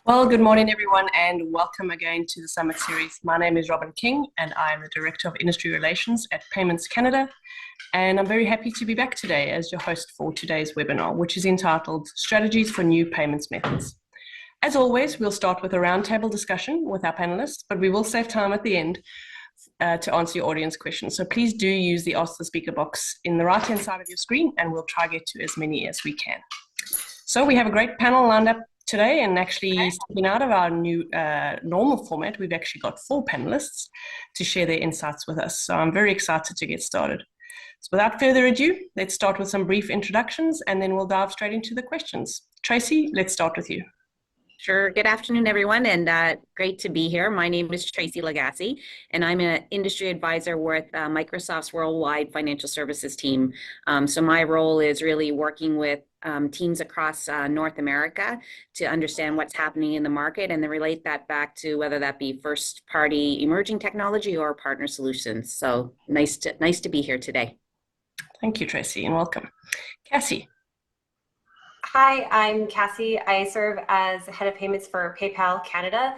Well, good morning, everyone, and welcome again to the Summit Series. My name is Robin King, and I'm the Director of Industry Relations at Payments Canada. And I'm very happy to be back today as your host for today's webinar, which is entitled Strategies for New Payments Methods. As always, we'll start with a roundtable discussion with our panelists, but we will save time at the end to answer your audience questions. So please do use the Ask the Speaker box in the right-hand side of your screen, and we'll try to get to as many as we can. So we have a great panel lined up today, and actually stepping out of our new normal format, we've actually got 4 panelists to share their insights with us. So I'm very excited to get started. So without further ado, let's start with some brief introductions, and then we'll dive straight into the questions. Tracy, let's start with you. Sure. Good afternoon, everyone, and great to be here. My name is Tracy Lagasse, and I'm an industry advisor with Microsoft's Worldwide Financial Services team. So my role is really working with teams across North America to understand what's happening in the market and then relate that back to whether that be first-party emerging technology or partner solutions. So nice to be here today. Thank you, Tracy, and welcome. Cassie. Hi, I'm Cassie. I serve as head of payments for PayPal Canada.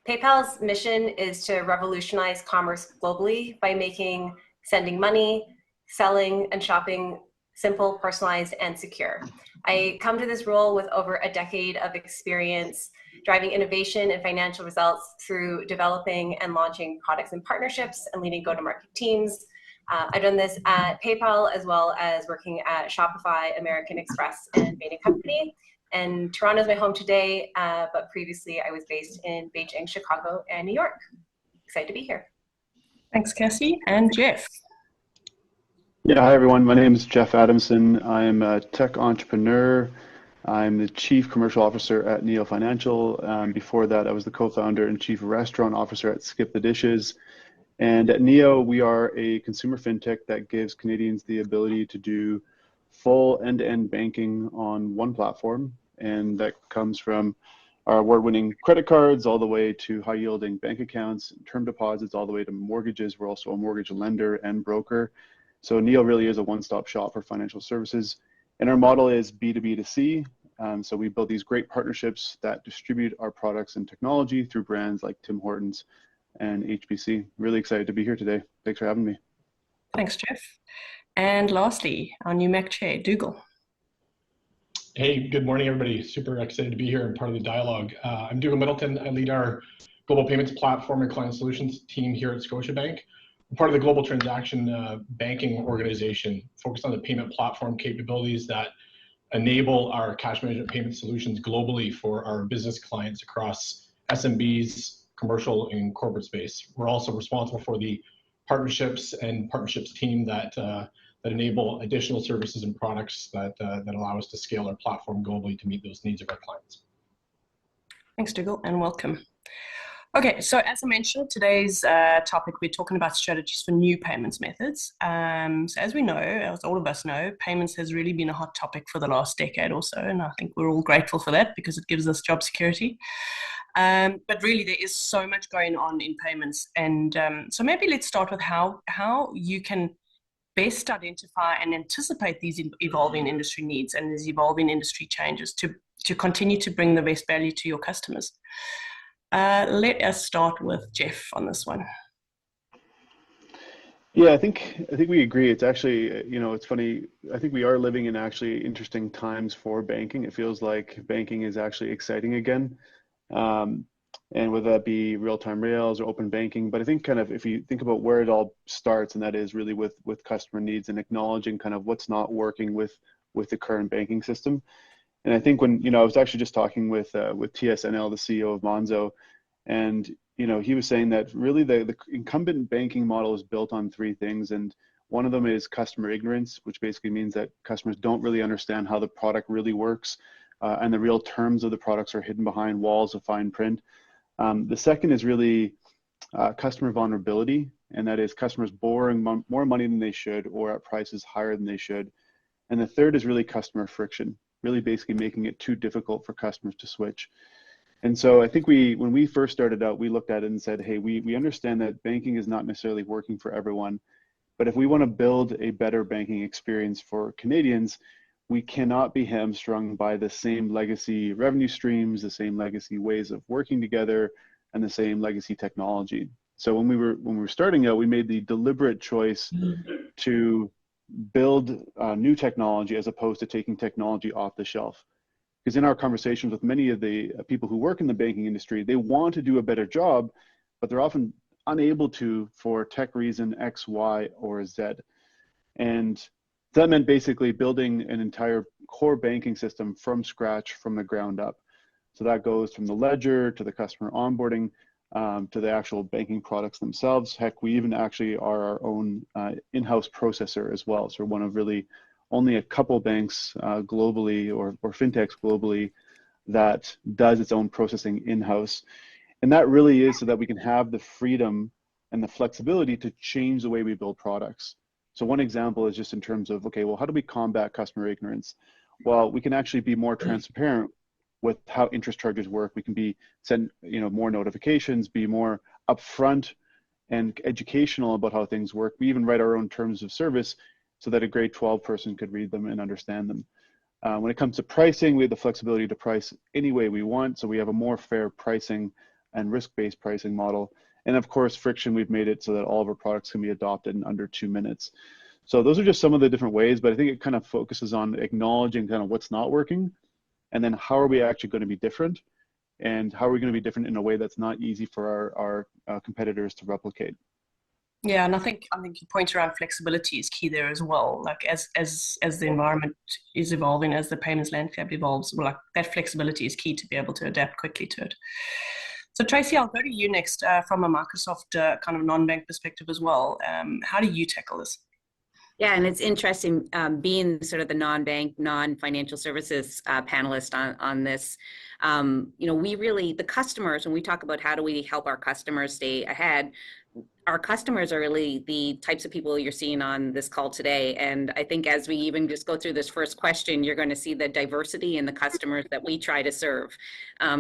PayPal's mission is to revolutionize commerce globally by making sending money, selling, and shopping simple, personalized, and secure. I come to this role with over a decade of experience driving innovation and financial results through developing and launching products and partnerships and leading go-to-market teams. I've done this at PayPal as well as working at Shopify, American Express, and Bain & Company. And Toronto is my home today, but previously I was based in Beijing, Chicago, and New York. Excited to be here. Thanks, Cassie. And Jeff. Yeah, hi everyone. My name is Jeff Adamson. I'm a tech entrepreneur. I'm the Chief Commercial Officer at Neo Financial. Before that, I was the co-founder and Chief Restaurant Officer at Skip the Dishes. And at Neo, we are a consumer fintech that gives Canadians the ability to do full end-to-end banking on one platform. And that comes from our award-winning credit cards all the way to high-yielding bank accounts, term deposits, all the way to mortgages. We're also a mortgage lender and broker. So Neo really is a one-stop shop for financial services. And our model is B2B2C. So we build these great partnerships that distribute our products and technology through brands like Tim Hortons and HBC. Really excited to be here today. Thanks for having me. Thanks, Jeff. And lastly, our new MEC chair, Dougal. Hey, good morning, everybody. Super excited to be here and part of the dialogue. I'm Dougal Middleton. I lead our global payments platform and client solutions team here at Scotiabank. I'm part of the global transaction banking organization focused on the payment platform capabilities that enable our cash management payment solutions globally for our business clients across SMBs, commercial and corporate space. We're also responsible for the partnerships team that enable additional services and products that allow us to scale our platform globally to meet those needs of our clients. Thanks, Dougal, and welcome. Okay, so as I mentioned, today's topic, we're talking about strategies for new payments methods. So as we know, as all of us know, payments has really been a hot topic for the last decade or so, and I think we're all grateful for that because it gives us job security. But really, there is so much going on in payments. And so maybe let's start with how you can best identify and anticipate these evolving industry needs and these evolving industry changes to continue to bring the best value to your customers. Let us start with Jeff on this one. Yeah, I think we agree. It's actually, it's funny. I think we are living in actually interesting times for banking. It feels like banking is actually exciting again. And whether that be real-time rails or open banking, but I think kind of if you think about where it all starts, and that is really with customer needs and acknowledging kind of what's not working with the current banking system. And I think when, I was actually just talking with TSNL, the CEO of Monzo, and, he was saying that really the incumbent banking model is built on 3 things. And one of them is customer ignorance, which basically means that customers don't really understand how the product really works. And the real terms of the products are hidden behind walls of fine print. The second is really customer vulnerability, and that is customers borrowing more money than they should or at prices higher than they should. And the third is really customer friction, really basically making it too difficult for customers to switch. And so I think when we first started out, we looked at it and said, hey, we understand that banking is not necessarily working for everyone, but if we want to build a better banking experience for Canadians, we cannot be hamstrung by the same legacy revenue streams, the same legacy ways of working together, and the same legacy technology. So when we were starting out, we made the deliberate choice to build new technology as opposed to taking technology off the shelf. Because in our conversations with many of the people who work in the banking industry, they want to do a better job, but they're often unable to for tech reason X, Y, or Z. And that meant basically building an entire core banking system from scratch, from the ground up. So that goes from the ledger to the customer onboarding, to the actual banking products themselves. Heck, we even actually are our own in-house processor as well. So we're one of really only a couple banks globally or fintechs globally that does its own processing in-house. And that really is so that we can have the freedom and the flexibility to change the way we build products. So one example is just in terms of, okay, well, how do we combat customer ignorance? Well, we can actually be more transparent with how interest charges work. We can send more notifications, be more upfront and educational about how things work. We even write our own terms of service so that a grade 12 person could read them and understand them. When it comes to pricing, we have the flexibility to price any way we want. So we have a more fair pricing and risk-based pricing model. And of course, friction, we've made it so that all of our products can be adopted in under 2 minutes. So those are just some of the different ways, but I think it kind of focuses on acknowledging kind of what's not working, and then how are we actually going to be different, and how are we going to be different in a way that's not easy for our competitors to replicate. Yeah, and I think your point around flexibility is key there as well. Like as the environment is evolving, as the payments landscape evolves, well, like that flexibility is key to be able to adapt quickly to it. So Tracy, I'll go to you next from a Microsoft kind of non-bank perspective as well. How do you tackle this? Yeah, and it's interesting being sort of the non-bank, non-financial services panelist on this. We really, the customers, when we talk about how do we help our customers stay ahead, our customers are really the types of people you're seeing on this call today. And I think as we even just go through this first question, you're going to see the diversity in the customers that we try to serve.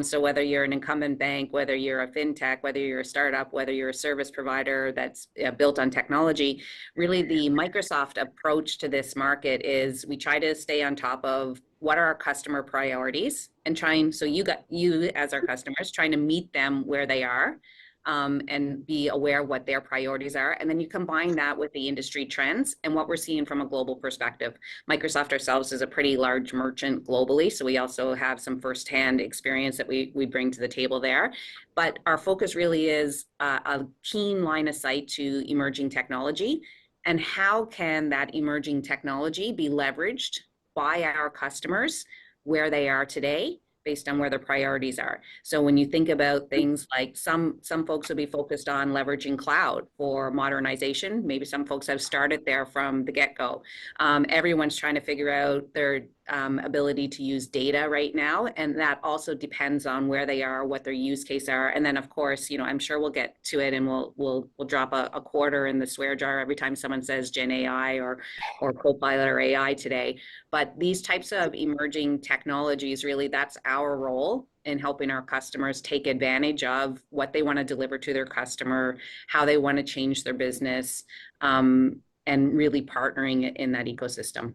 So whether you're an incumbent bank, whether you're a fintech, whether you're a startup, whether you're a service provider that's built on technology, really the Microsoft approach to this market is we try to stay on top of what are our customer priorities and so you as our customers trying to meet them where they are. And be aware of what their priorities are. And then you combine that with the industry trends and what we're seeing from a global perspective. Microsoft ourselves is a pretty large merchant globally, so we also have some firsthand experience that we bring to the table there. But our focus really is a keen line of sight to emerging technology and how can that emerging technology be leveraged by our customers where they are today, based on where their priorities are. So when you think about things like some folks will be focused on leveraging cloud for modernization. Maybe some folks have started there from the get-go. Everyone's trying to figure out their ability to use data right now. And that also depends on where they are, what their use case are. And then of course, I'm sure we'll get to it and we'll drop a quarter in the swear jar every time someone says Gen AI or Copilot or AI today. But these types of emerging technologies, really, that's our role in helping our customers take advantage of what they want to deliver to their customer, how they want to change their business, and really partnering in that ecosystem.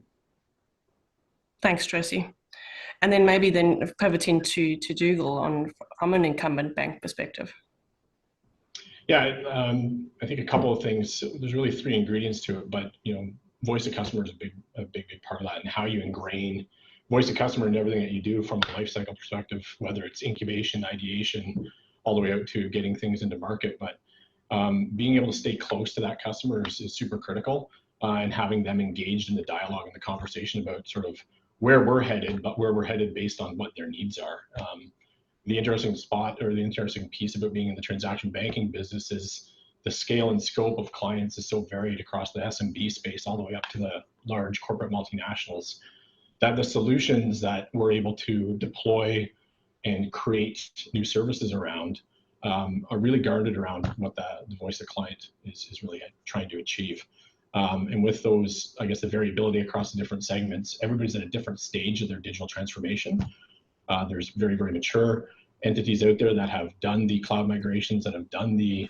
Thanks, Tracy. And then maybe pivoting to Dougal from an incumbent bank perspective. Yeah, I think a couple of things. There's really 3 ingredients to it, but voice of customer is a big part of that, and how you ingrain voice of customer in everything that you do from a life cycle perspective, whether it's incubation, ideation, all the way out to getting things into market. But being able to stay close to that customer is super critical, and having them engaged in the dialogue and the conversation about sort of where we're headed, but where we're headed based on what their needs are. The interesting spot or the interesting piece about being in the transaction banking business is the scale and scope of clients is so varied across the SMB space all the way up to the large corporate multinationals, that the solutions that we're able to deploy and create new services around are really guarded around what the voice of client is really trying to achieve. And with those, I guess, the variability across the different segments, everybody's at a different stage of their digital transformation. There's very, very mature entities out there that have done the cloud migrations, that have done the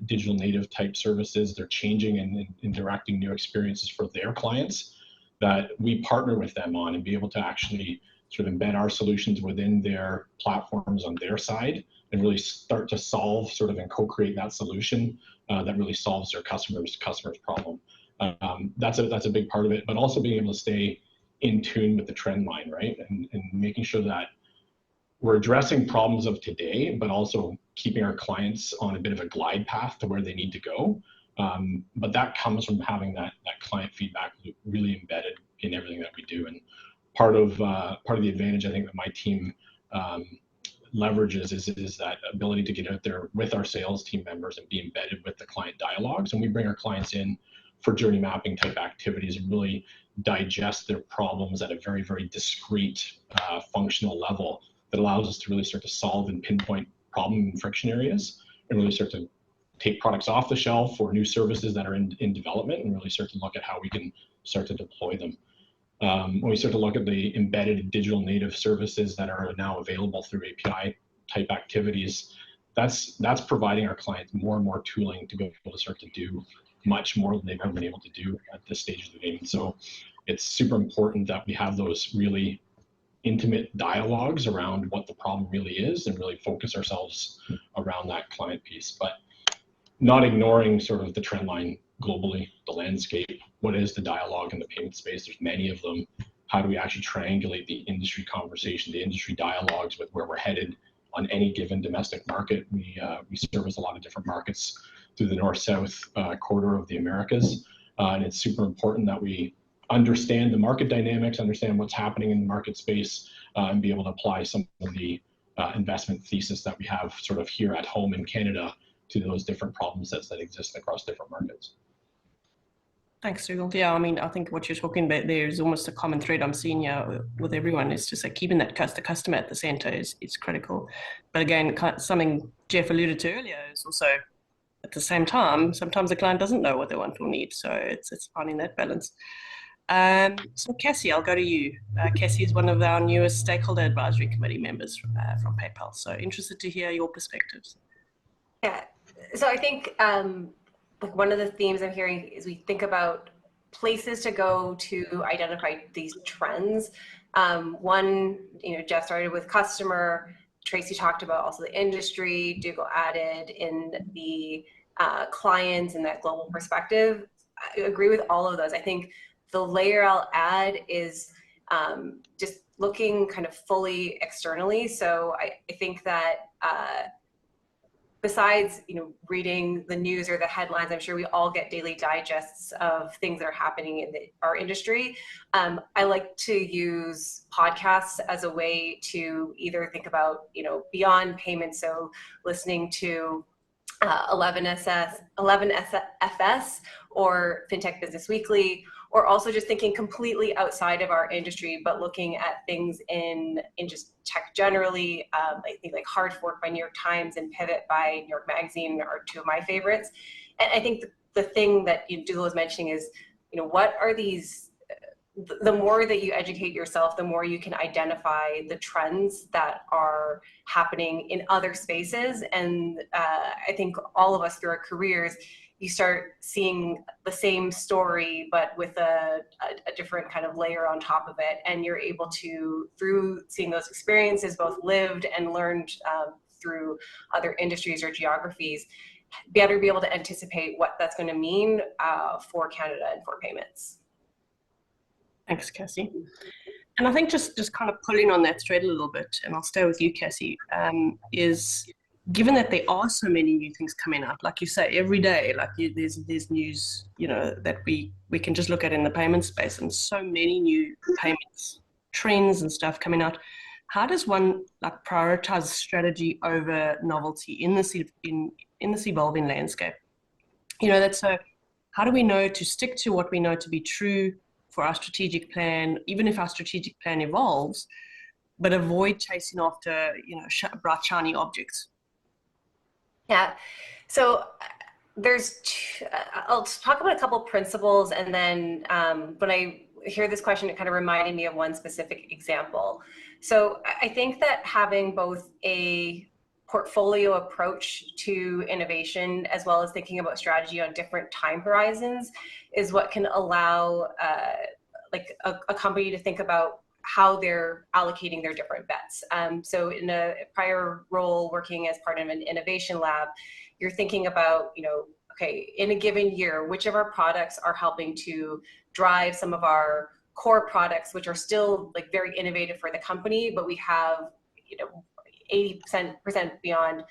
digital native type services. They're changing and directing new experiences for their clients. that we partner with them on and be able to actually sort of embed our solutions within their platforms on their side and really start to solve sort of and co-create that solution that really solves their customer's problem. That's a big part of it, but also being able to stay in tune with the trend line, right? And making sure that we're addressing problems of today, but also keeping our clients on a bit of a glide path to where they need to go. But that comes from having that client feedback loop really embedded in everything that we do. And part of the advantage I think that my team leverages is that ability to get out there with our sales team members and be embedded with the client dialogues. And we bring our clients in for journey mapping type activities and really digest their problems at a very, very discrete functional level that allows us to really start to solve and pinpoint problem and friction areas and really start to take products off the shelf or new services that are in development and really start to look at how we can start to deploy them. When we start to look at the embedded digital native services that are now available through API type activities, that's providing our clients more and more tooling to be able to start to do much more than they've ever been able to do at this stage of the game. So it's super important that we have those really intimate dialogues around what the problem really is and really focus ourselves around that client piece, but not ignoring sort of the trend line globally, the landscape. What is the dialogue in the payment space? There's many of them. How do we actually triangulate the industry conversation, the industry dialogues with where we're headed on any given domestic market? We service a lot of different markets through the north-south corridor of the Americas, and it's super important that we understand the market dynamics, understand what's happening in the market space, and be able to apply some of the investment thesis that we have sort of here at home in Canada to those different problem sets that exist across different markets. Thanks, Dougal. Yeah, I mean, I think what you're talking about there is almost a common thread I'm seeing here with everyone, is just like keeping that the customer at the center is critical. But again, something Jeff alluded to earlier is also at the same time, sometimes the client doesn't know what they want or need. So it's finding that balance. So Cassie, I'll go to you. Cassie is one of our newest stakeholder advisory committee members from PayPal. So interested to hear your perspectives. Yeah, so I think like one of the themes I'm hearing is we think about places to go to identify these trends. One, Jeff started with customer, Tracy talked about also the industry, Dougal added in the clients and that global perspective. I agree with all of those. I think the layer I'll add is just looking kind of fully externally. So I think that besides reading the news or the headlines, I'm sure we all get daily digests of things that are happening in our industry. I like to use podcasts as a way to either think about beyond payments, so listening to 11FS or FinTech Business Weekly, or also just thinking completely outside of our industry, but looking at things in just tech generally. I think like Hard Fork by New York Times and Pivot by New York Magazine are two of my favorites. And I think the thing that Dougal was mentioning is, what are these, the more that you educate yourself, the more you can identify the trends that are happening in other spaces. And I think all of us through our careers, you start seeing the same story, but with a different kind of layer on top of it. And you're able to, through seeing those experiences, both lived and learned through other industries or geographies, better be able to anticipate what that's going to mean for Canada and for payments. Thanks, Cassie. And I think just kind of pulling on that thread a little bit, and I'll stay with you, Cassie, is given that there are so many new things coming out, like you say, every day, like there's news, that we can just look at in the payment space, and so many new payments trends and stuff coming out. How does one like prioritize strategy over novelty in this evolving landscape? That's so. How do we know to stick to what we know to be true for our strategic plan, even if our strategic plan evolves, but avoid chasing after bright shiny objects? Yeah, so I'll talk about a couple principles, and then when I hear this question, it kind of reminded me of one specific example. So I think that having both a portfolio approach to innovation as well as thinking about strategy on different time horizons is what can allow like a company to think about how they're allocating their different bets. So in a prior role working as part of an innovation lab, you're thinking about, okay, in a given year, which of our products are helping to drive some of our core products, which are still like very innovative for the company, but we have, 80% beyond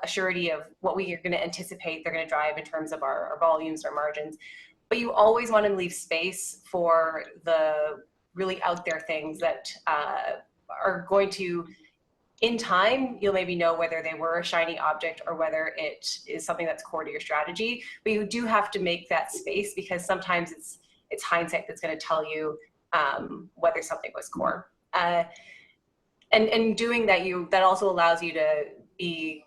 a surety of what we are going to anticipate they're going to drive in terms of our volumes or margins. But you always want to leave space for the really out there things that are going to, in time, you'll maybe know whether they were a shiny object or whether it is something that's core to your strategy. But you do have to make that space, because sometimes it's hindsight that's going to tell you whether something was core. And doing that, that also allows you to be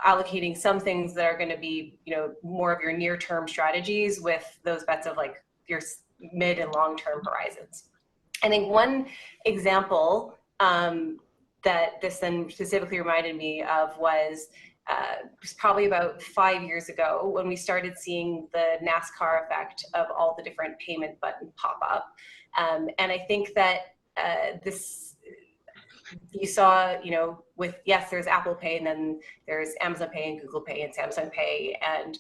allocating some things that are going to be, more of your near-term strategies with those bets of like your mid and long-term horizons. I think one example that this then specifically reminded me of was probably about 5 years ago when we started seeing the NASCAR effect of all the different payment button pop up. And I think that you saw, with, yes, there's Apple Pay, and then there's Amazon Pay and Google Pay and Samsung Pay and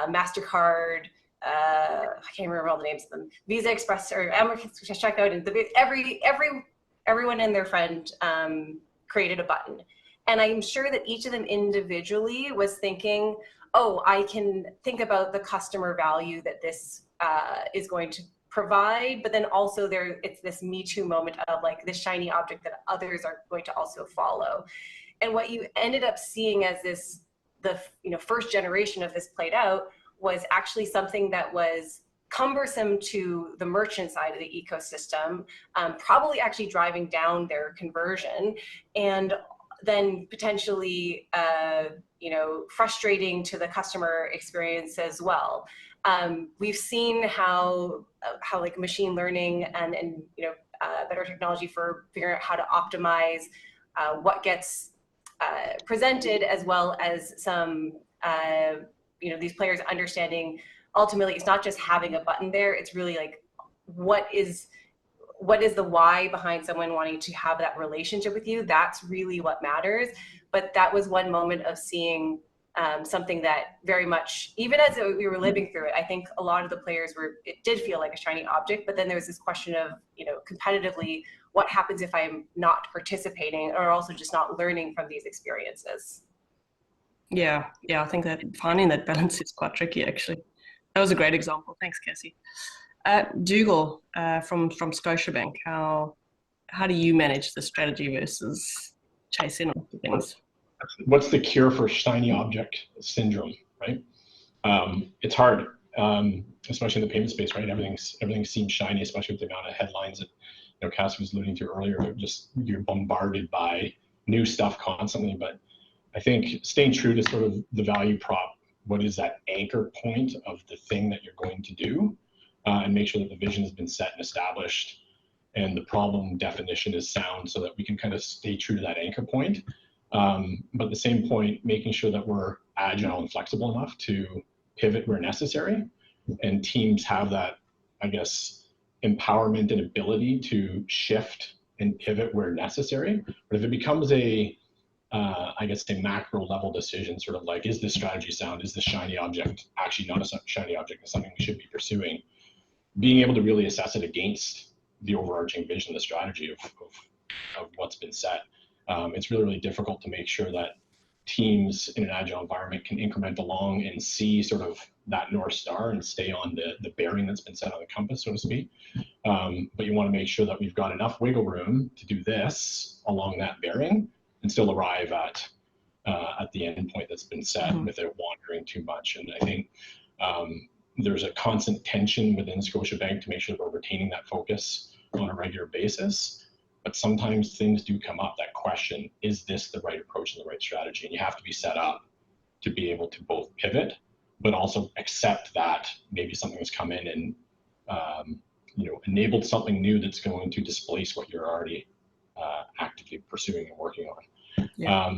MasterCard. I can't remember all the names of them. Visa, Express, or American Checkout, and everyone and their friend created a button. And I'm sure that each of them individually was thinking, oh, I can think about the customer value that this is going to provide, but then also it's this Me Too moment of like this shiny object that others are going to also follow. And what you ended up seeing as the first generation of this played out was actually something that was cumbersome to the merchant side of the ecosystem, probably actually driving down their conversion, and then potentially frustrating to the customer experience as well. We've seen how like machine learning and better technology for figuring out how to optimize what gets presented, as well as some these players understanding ultimately it's not just having a button there, it's really like what is the why behind someone wanting to have that relationship with you. That's really what matters. But that was one moment of seeing something that very much, even as we were living through it, I think a lot of the players it did feel like a shiny object, but then there was this question of, competitively, what happens if I'm not participating or also just not learning from these experiences? Yeah, I think that finding that balance is quite tricky, actually. That was a great example. Thanks, Cassie. Dougal from Scotiabank, how do you manage the strategy versus chase in on things? What's the cure for shiny object syndrome, right? It's hard, especially in the payment space, right? Everything seems shiny, especially with the amount of headlines that Cassie was alluding to earlier. Just you're bombarded by new stuff constantly. But I think staying true to sort of the value prop, what is that anchor point of the thing that you're going to do, and make sure that the vision has been set and established and the problem definition is sound, so that we can kind of stay true to that anchor point. But at the same point, making sure that we're agile and flexible enough to pivot where necessary, and teams have that, I guess, empowerment and ability to shift and pivot where necessary. But if it becomes a macro level decision, sort of like, is this strategy sound? Is this shiny object actually not a shiny object? It's something we should be pursuing. Being able to really assess it against the overarching vision, the strategy of what's been set. It's really, really difficult to make sure that teams in an agile environment can increment along and see sort of that North Star and stay on the bearing that's been set on the compass, so to speak. But you want to make sure that we've got enough wiggle room to do this along that bearing and still arrive at the end point that's been set without wandering too much. And I think there's a constant tension within Scotiabank to make sure that we're retaining that focus on a regular basis. But sometimes things do come up, that question, is this the right approach and the right strategy? And you have to be set up to be able to both pivot, but also accept that maybe something has come in and enabled something new that's going to displace what you're already actively pursuing and working on. Yeah.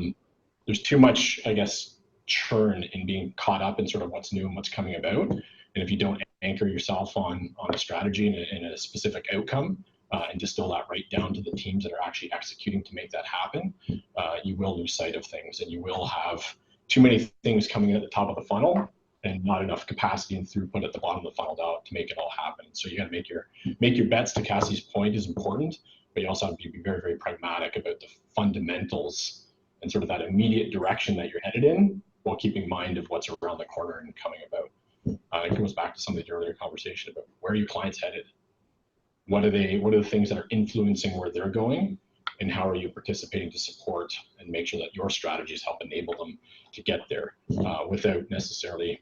There's too much, I guess, churn in being caught up in sort of what's new and what's coming about. And if you don't anchor yourself on a strategy and a specific outcome, and distill that right down to the teams that are actually executing to make that happen, you will lose sight of things, and you will have too many things coming in at the top of the funnel and not enough capacity and throughput at the bottom of the funnel to make it all happen. So you got to make your bets. To Cassie's point, is important, but you also have to be very, very pragmatic about the fundamentals and sort of that immediate direction that you're headed in, while keeping in mind of what's around the corner and coming about. It goes back to some of the earlier conversation about where are your clients headed? What are the things that are influencing where they're going, and how are you participating to support and make sure that your strategies help enable them to get there, without necessarily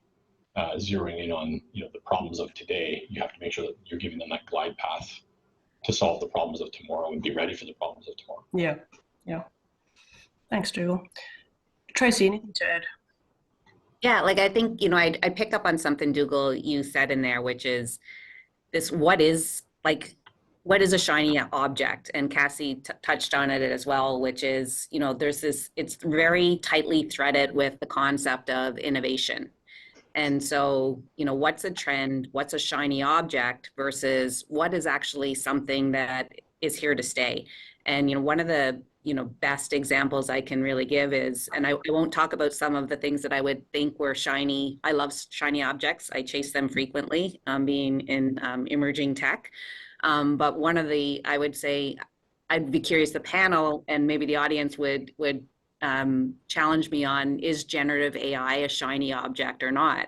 zeroing in on the problems of today. You have to make sure that you're giving them that glide path to solve the problems of tomorrow and be ready for the problems of tomorrow. Yeah. Thanks, Dougal. Tracy, anything to add? Yeah, like I think, I pick up on something, Dougal, you said in there, which is this: what is a shiny object? And Cassie touched on it as well, which is, there's this, it's very tightly threaded with the concept of innovation. And so, what's a trend, what's a shiny object versus what is actually something that is here to stay? And, one of the, best examples I can really give is, and I won't talk about some of the things that I would think were shiny. I love shiny objects. I chase them frequently, being in emerging tech. But one of the, I would say, I'd be curious, the panel and maybe the audience would challenge me on, is generative AI a shiny object or not?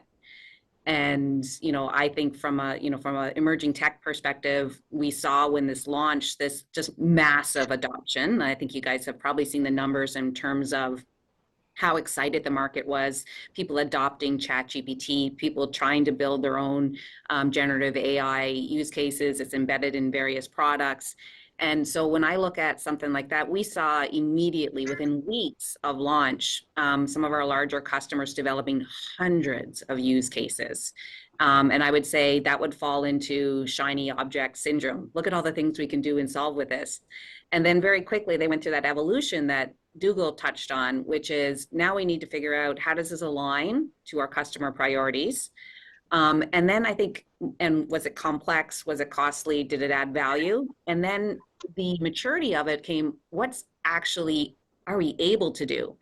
And, I think from a emerging tech perspective, we saw when this launched, this just massive adoption. I think you guys have probably seen the numbers in terms of how excited the market was, people adopting ChatGPT, people trying to build their own generative AI use cases. It's embedded in various products. And so when I look at something like that, we saw immediately within weeks of launch, some of our larger customers developing hundreds of use cases. And I would say that would fall into shiny object syndrome. Look at all the things we can do and solve with this. And then very quickly, they went through that evolution that Dougal touched on, which is now we need to figure out, how does this align to our customer priorities? And then I think, and was it complex? Was it costly? Did it add value? And then the maturity of it came, what's actually, are we able to do?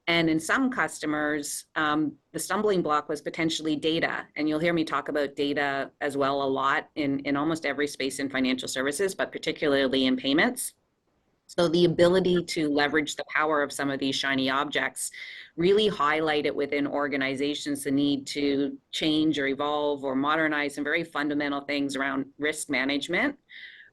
And in some customers, the stumbling block was potentially data. And you'll hear me talk about data as well a lot in almost every space in financial services, but particularly in payments. So the ability to leverage the power of some of these shiny objects really highlight it within organizations, the need to change or evolve or modernize some very fundamental things around risk management,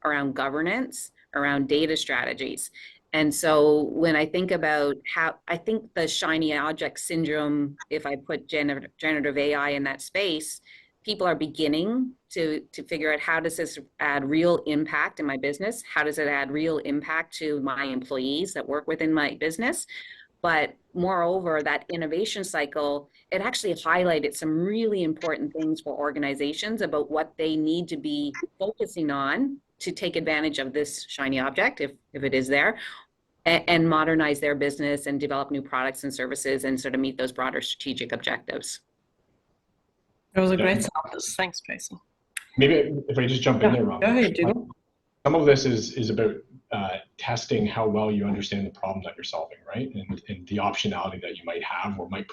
around governance, around data strategies. And so when I think about how, I think the shiny object syndrome, if I put generative AI in that space, people are beginning to figure out, how does this add real impact in my business? How does it add real impact to my employees that work within my business? But moreover, that innovation cycle, it actually highlighted some really important things for organizations about what they need to be focusing on to take advantage of this shiny object, if it is there, and modernize their business and develop new products and services and sort of meet those broader strategic objectives. It was a great synopsis. Thanks, Tracy. Maybe if I just jump in there, Rob. Go ahead, Dougal. Some of this is about testing how well you understand the problem that you're solving, right? And the optionality that you might have or might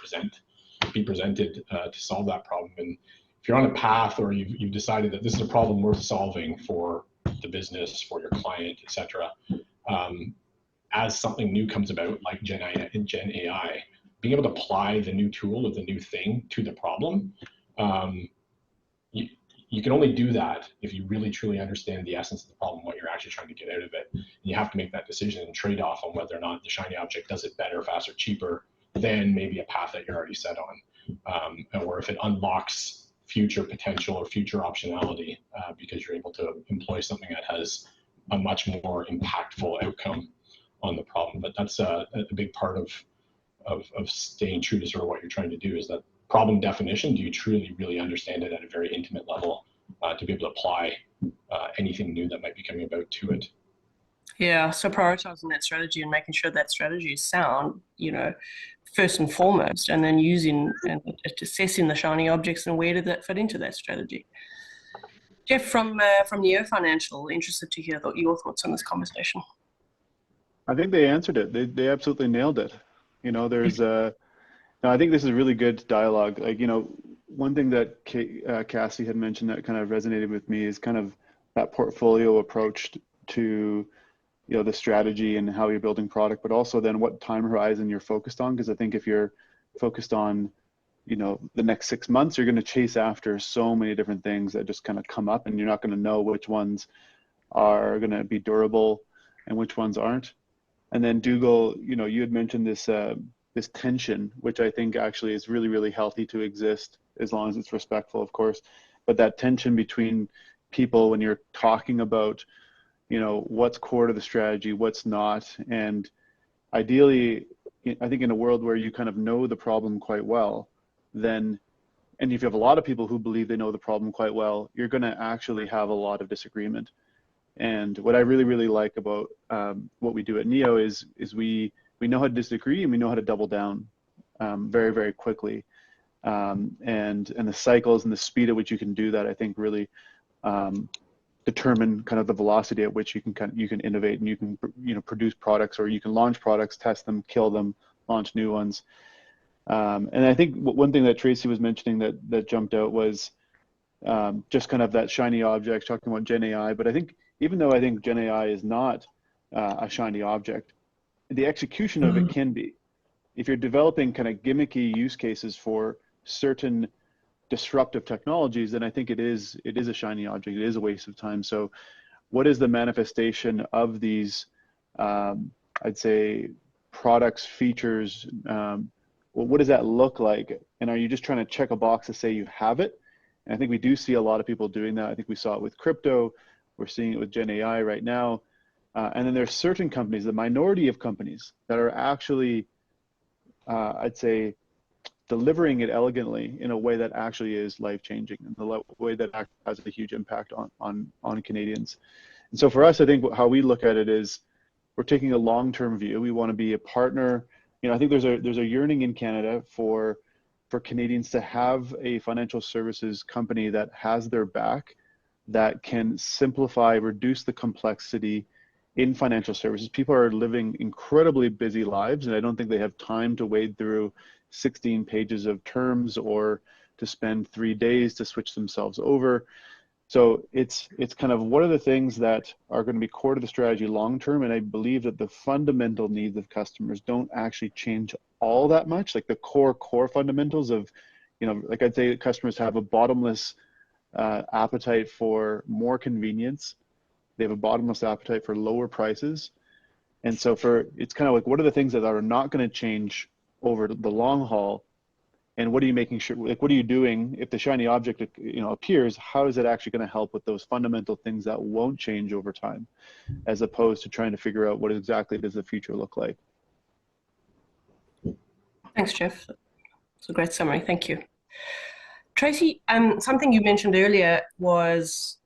be presented to solve that problem. And if you're on a path, or you've decided that this is a problem worth solving for the business, for your client, et cetera, as something new comes about, like Gen AI, being able to apply the new tool or the new thing to the problem, you can only do that if you really truly understand the essence of the problem, what you're actually trying to get out of it. And you have to make that decision and trade off on whether or not the shiny object does it better, faster, cheaper than maybe a path that you're already set on, or if it unlocks future potential or future optionality because you're able to employ something that has a much more impactful outcome on the problem. But that's a big part of staying true to sort of what you're trying to do, is that problem definition. Do you truly really understand it at a very intimate level to be able to apply anything new that might be coming about to it? Yeah, so prioritizing that strategy and making sure that strategy is sound, first and foremost, and then using and assessing the shiny objects and where did that fit into that strategy. Jeff from Neo Financial, interested to hear your thoughts on this conversation. I think they answered it. They absolutely nailed it. You know, there's no, I think this is really good dialogue. Like, you know, one thing that Cassie had mentioned that kind of resonated with me is kind of that portfolio approach to, you know, the strategy and how you're building product, but also then what time horizon you're focused on. Because I think if you're focused on, you know, the next 6 months, you're going to chase after so many different things that just kind of come up, and you're not going to know which ones are going to be durable and which ones aren't. And then Dougal, you know, you had mentioned this this tension, which I think actually is really, really healthy to exist as long as it's respectful, of course. But that tension between people when you're talking about, you know, what's core to the strategy, what's not, and ideally, I think in a world where you kind of know the problem quite well, then, and if you have a lot of people who believe they know the problem quite well, you're going to actually have a lot of disagreement. And what I really, really like about what we do at Neo is we know how to disagree and we know how to double down very, very quickly. And the cycles and the speed at which you can do that, I think, really determine kind of the velocity at which you can innovate, and you can, you know, produce products, or you can launch products, test them, kill them, launch new ones. And I think one thing that Tracy was mentioning that jumped out was just kind of that shiny object, talking about Gen AI. But I think even though I think Gen AI is not a shiny object, the execution of it can be. If you're developing kind of gimmicky use cases for certain disruptive technologies, then I think it is a shiny object. It is a waste of time. So what is the manifestation of these, I'd say, products, features? What does that look like? And are you just trying to check a box to say you have it? And I think we do see a lot of people doing that. I think we saw it with crypto. We're seeing it with Gen AI right now. And then there's certain companies, the minority of companies, that are actually, I'd say, delivering it elegantly in a way that actually is life-changing, and the way that has a huge impact on Canadians. And so for us, I think how we look at it is we're taking a long-term view. We want to be a partner. You know, I think there's a yearning in Canada for Canadians to have a financial services company that has their back, that can simplify, reduce the complexity in financial services. People are living incredibly busy lives, and I don't think they have time to wade through 16 pages of terms or to spend 3 days to switch themselves over. So it's kind of what are the things that are going to be core to the strategy long term, and I believe that the fundamental needs of customers don't actually change all that much. Like the core fundamentals of, you know, like I'd say customers have a bottomless appetite for more convenience. They have a bottomless appetite for lower prices. And so it's kind of like, what are the things that are not going to change over the long haul? And what are you making sure, like, what are you doing if the shiny object, you know, appears? How is it actually going to help with those fundamental things that won't change over time, as opposed to trying to figure out what exactly does the future look like? Thanks, Jeff. It's a great summary. Thank you. Tracy, something you mentioned earlier was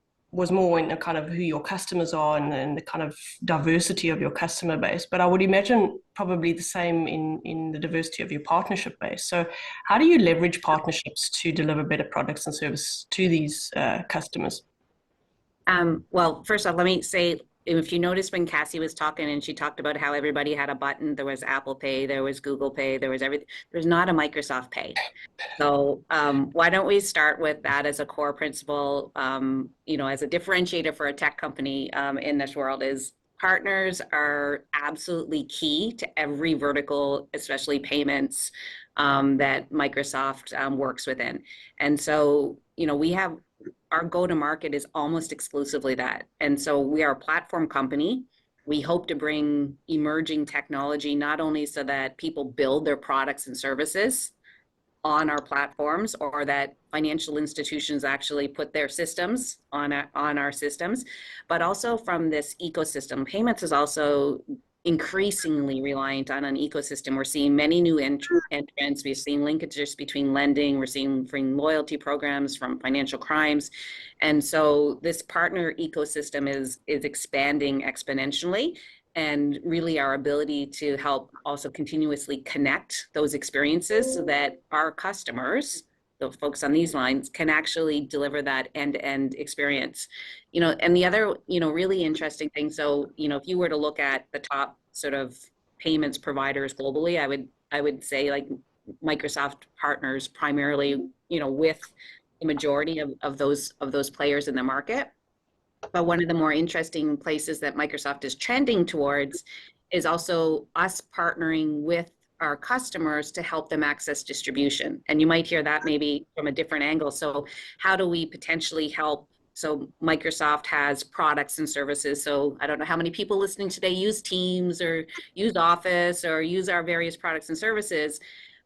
more in the kind of who your customers are and the kind of diversity of your customer base. But I would imagine probably the same in the diversity of your partnership base. So how do you leverage partnerships to deliver better products and services to these customers? Well, first off, let me say, if you noticed when Cassie was talking and she talked about how everybody had a button, there was Apple Pay, there was Google Pay, there was everything. There's not a Microsoft Pay. So why don't we start with that as a core principle, you know, as a differentiator for a tech company in this world, is partners are absolutely key to every vertical, especially payments, that Microsoft works within. And so, you know, our go-to-market is almost exclusively that. And so we are a platform company. We hope to bring emerging technology, not only so that people build their products and services on our platforms, or that financial institutions actually put their systems on our systems, but also from this ecosystem. Payments is also increasingly reliant on an ecosystem. We're seeing many new entrants. We're seeing linkages between lending. We're seeing loyalty programs from financial crimes. And so this partner ecosystem is expanding exponentially. and really our ability to help also continuously connect those experiences so that our customers, the folks on these lines, can actually deliver that end-to-end experience. And the other, really interesting thing, so, if you were to look at the top sort of payments providers globally, I would say like Microsoft partners primarily, with the majority of those players in the market. But one of the more interesting places that Microsoft is trending towards is also us partnering with our customers to help them access distribution. And you might hear that maybe from a different angle. So how do we potentially help? So Microsoft has products and services. So I don't know how many people listening today use Teams or use Office or use our various products and services,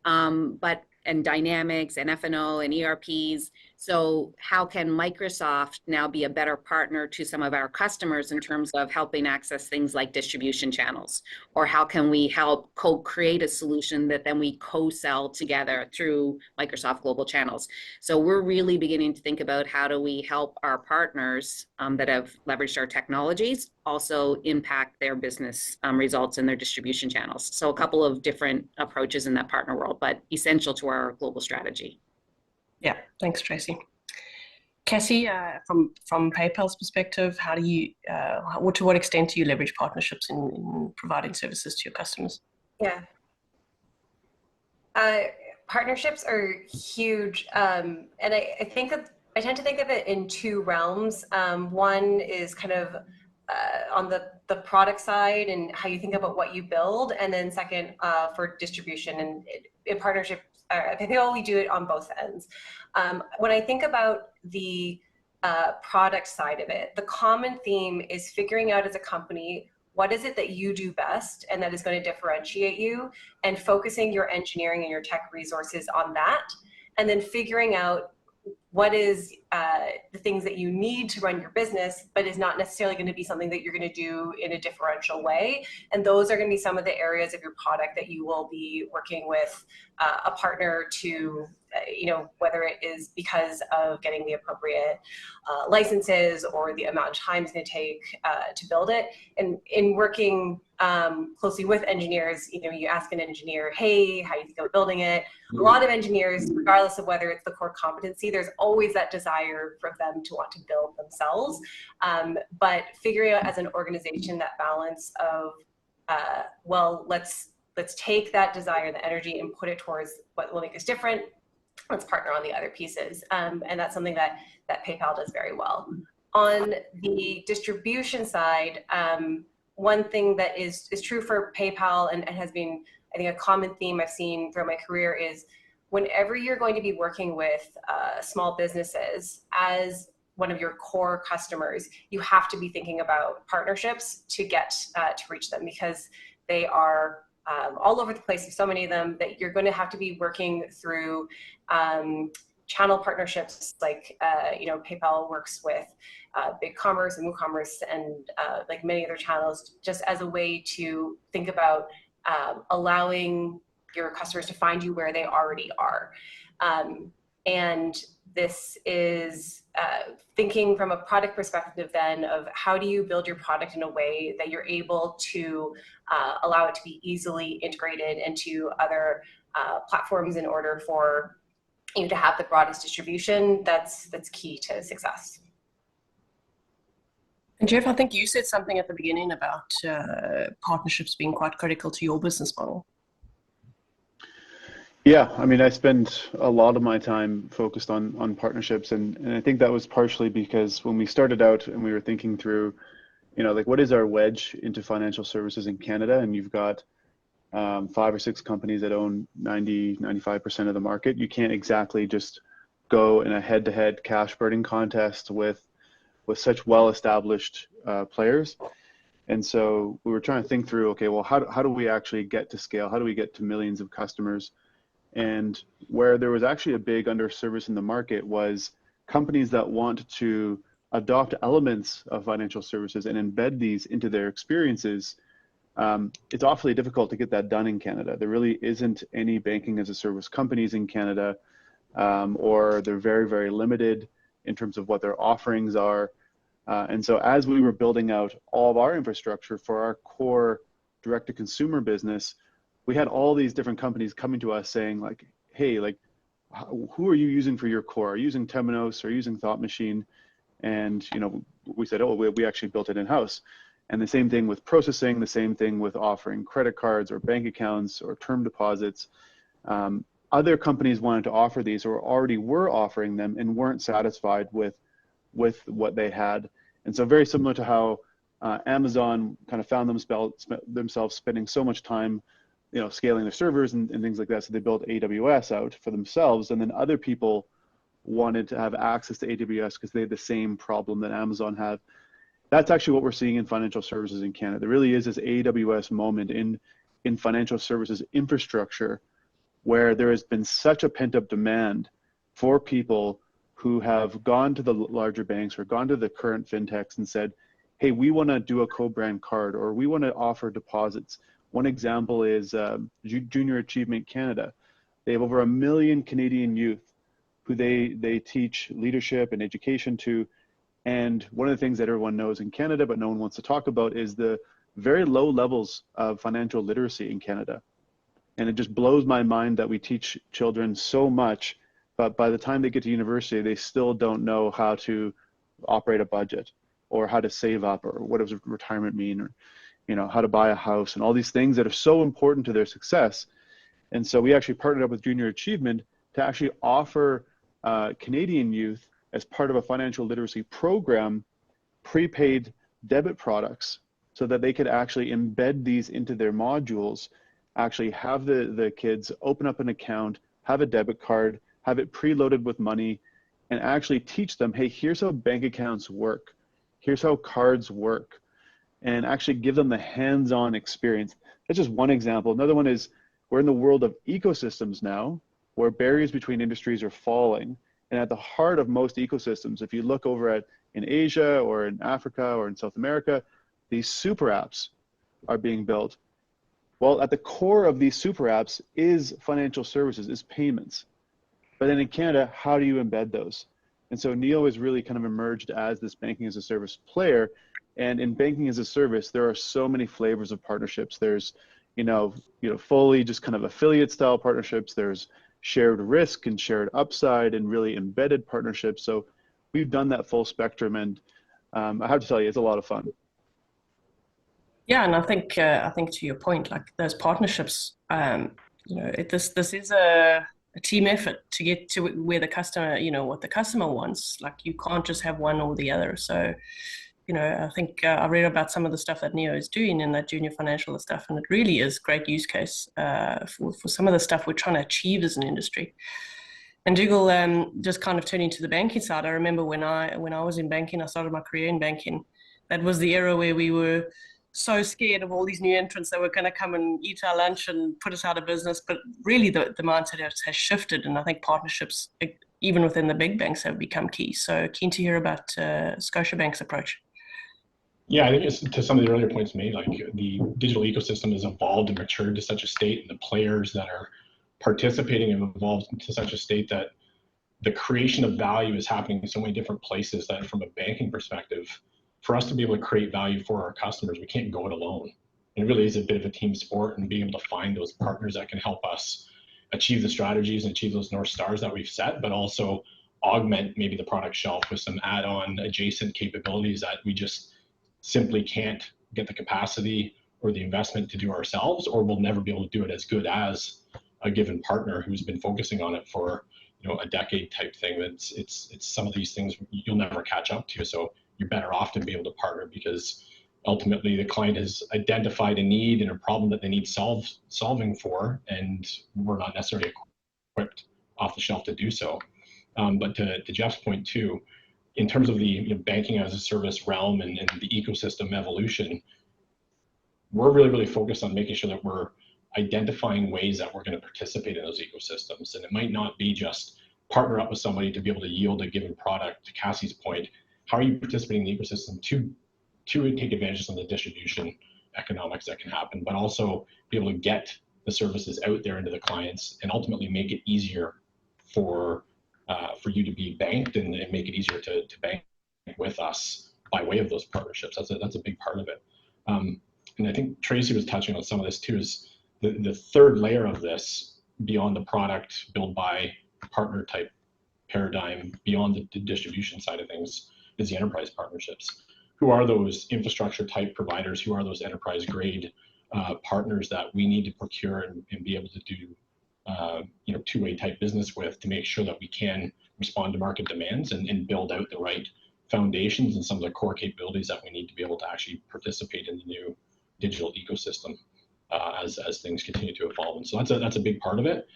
and Dynamics and F&O and ERPs. So how can Microsoft now be a better partner to some of our customers in terms of helping access things like distribution channels? Or how can we help co-create a solution that then we co-sell together through Microsoft Global Channels? So we're really beginning to think about how do we help our partners that have leveraged our technologies also impact their business results and their distribution channels. So a couple of different approaches in that partner world, but essential to our global strategy. Yeah, thanks, Tracy. Cassie, from PayPal's perspective, how do you, to what extent do you leverage partnerships in providing services to your customers? Yeah. Partnerships are huge, and I tend to think of it in two realms. One is kind of on the product side and how you think about what you build, and then second for distribution and in partnership. I think we do it on both ends. When I think about the product side of it, the common theme is figuring out as a company, what is it that you do best and that is going to differentiate you, and focusing your engineering and your tech resources on that, and then figuring out what is the things that you need to run your business, but is not necessarily going to be something that you're going to do in a differential way. And those are going to be some of the areas of your product that you will be working with a partner to, whether it is because of getting the appropriate licenses or the amount of time it's going to take to build it. And in working closely with engineers, you ask an engineer, hey, how do you think about building it? A lot of engineers, regardless of whether it's the core competency, there's always that desire for them to want to build themselves. But figuring out as an organization that balance of, let's take that desire, the energy, and put it towards what will make us different. Let's partner on the other pieces. And that's something that PayPal does very well. On the distribution side, one thing that is true for PayPal and has been, I think, a common theme I've seen throughout my career is whenever you're going to be working with small businesses as one of your core customers, you have to be thinking about partnerships to get to reach them, because they are all over the place. There's so many of them that you're going to have to be working through channel partnerships, like PayPal works with BigCommerce and WooCommerce and like many other channels, just as a way to think about allowing your customers to find you where they already are. And this is thinking from a product perspective then of how do you build your product in a way that you're able to allow it to be easily integrated into other platforms in order for you to have the broadest distribution. That's key to success. And Jeff, I think you said something at the beginning about partnerships being quite critical to your business model. Yeah, I mean, I spend a lot of my time focused on partnerships, and I think that was partially because when we started out and we were thinking through, like what is our wedge into financial services in Canada, and you've got 5 or 6 companies that own 95% of the market. You can't exactly just go in a head-to-head cash burning contest with such well-established players. And so we were trying to think through, okay, well, how do we actually get to scale? How do we get to millions of customers? And where there was actually a big underservice in the market was companies that want to adopt elements of financial services and embed these into their experiences. It's awfully difficult to get that done in Canada. There really isn't any banking as a service companies in Canada, or they're very, very limited in terms of what their offerings are. And so as we were building out all of our infrastructure for our core direct-to-consumer business, we had all these different companies coming to us saying like, hey, like, who are you using for your core? Are you using Temenos or using Thought Machine? And, you know, we said, oh, we actually built it in-house. And the same thing with processing, the same thing with offering credit cards or bank accounts or term deposits. Other companies wanted to offer these or already were offering them and weren't satisfied with what they had. And so very similar to how Amazon kind of found themselves spending so much time, you know, scaling their servers and things like that. So they built AWS out for themselves, and then other people wanted to have access to AWS because they had the same problem that Amazon had. That's actually what we're seeing in financial services in Canada. There really is this AWS moment in financial services infrastructure where there has been such a pent-up demand for people who have gone to the larger banks or gone to the current fintechs and said, hey, we want to do a co-brand card, or we want to offer deposits. One example is Junior Achievement Canada. They have over 1 million Canadian youth who they teach leadership and education to. And one of the things that everyone knows in Canada, but no one wants to talk about, is the very low levels of financial literacy in Canada. And it just blows my mind that we teach children so much, but by the time they get to university, they still don't know how to operate a budget or how to save up or what does retirement mean, or, you know, how to buy a house and all these things that are so important to their success. And so we actually partnered up with Junior Achievement to actually offer Canadian youth, as part of a financial literacy program, prepaid debit products so that they could actually embed these into their modules, actually have the kids open up an account, have a debit card, have it preloaded with money, and actually teach them, hey, here's how bank accounts work, here's how cards work, and actually give them the hands-on experience. That's just one example. Another one is we're in the world of ecosystems now, where barriers between industries are falling. And at the heart of most ecosystems, if you look over in Asia or in Africa or in South America, these super apps are being built. Well, at the core of these super apps is financial services, is payments. But then in Canada, how do you embed those? And so Neo has really kind of emerged as this banking as a service player. And in banking as a service, there are so many flavors of partnerships. There's, you know, fully just kind of affiliate style partnerships. There's shared risk and shared upside and really embedded partnerships. So we've done that full spectrum, and I have to tell you, it's a lot of fun. Yeah, and I think to your point, like those partnerships, you know, this is a team effort to get to where the customer, you know, what the customer wants. Like you can't just have one or the other. So, you know, I think I read about some of the stuff that Neo is doing in that junior financial stuff, and it really is great use case for some of the stuff we're trying to achieve as an industry. And Dougal, just kind of turning to the banking side, I remember when I was in banking, I started my career in banking. That was the era where we were so scared of all these new entrants that were going to come and eat our lunch and put us out of business. But really, the mindset has shifted, and I think partnerships, even within the big banks, have become key. So keen to hear about Scotiabank's approach. Yeah, I think it's to some of the earlier points made, like the digital ecosystem has evolved and matured to such a state, and the players that are participating have evolved to such a state that the creation of value is happening in so many different places that from a banking perspective, for us to be able to create value for our customers, we can't go it alone. And it really is a bit of a team sport, and being able to find those partners that can help us achieve the strategies and achieve those North Stars that we've set, but also augment maybe the product shelf with some add-on adjacent capabilities that we just simply can't get the capacity or the investment to do ourselves, or we'll never be able to do it as good as a given partner who's been focusing on it for, you know, a decade type thing. It's some of these things you'll never catch up to. So you're better off to be able to partner, because ultimately the client has identified a need and a problem that they need solving for, and we're not necessarily equipped off the shelf to do so. But to Jeff's point too, in terms of the banking as a service realm and the ecosystem evolution, we're really focused on making sure that we're identifying ways that we're going to participate in those ecosystems. And it might not be just partner up with somebody to be able to yield a given product. To Cassie's point, how are you participating in the ecosystem to take advantage of some of the distribution economics that can happen, but also be able to get the services out there into the clients and ultimately make it easier for you to be banked and make it easier to bank with us by way of those partnerships. That's a big part of it. And I think Tracy was touching on some of this too, is the third layer of this, beyond the product build by partner type paradigm, beyond the distribution side of things, is the enterprise partnerships. Who are those infrastructure type providers? Who are those enterprise grade partners that we need to procure and be able to do two-way type business with, to make sure that we can respond to market demands and build out the right foundations and some of the core capabilities that we need to be able to actually participate in the new digital ecosystem as things continue to evolve. And so that's a big part of it.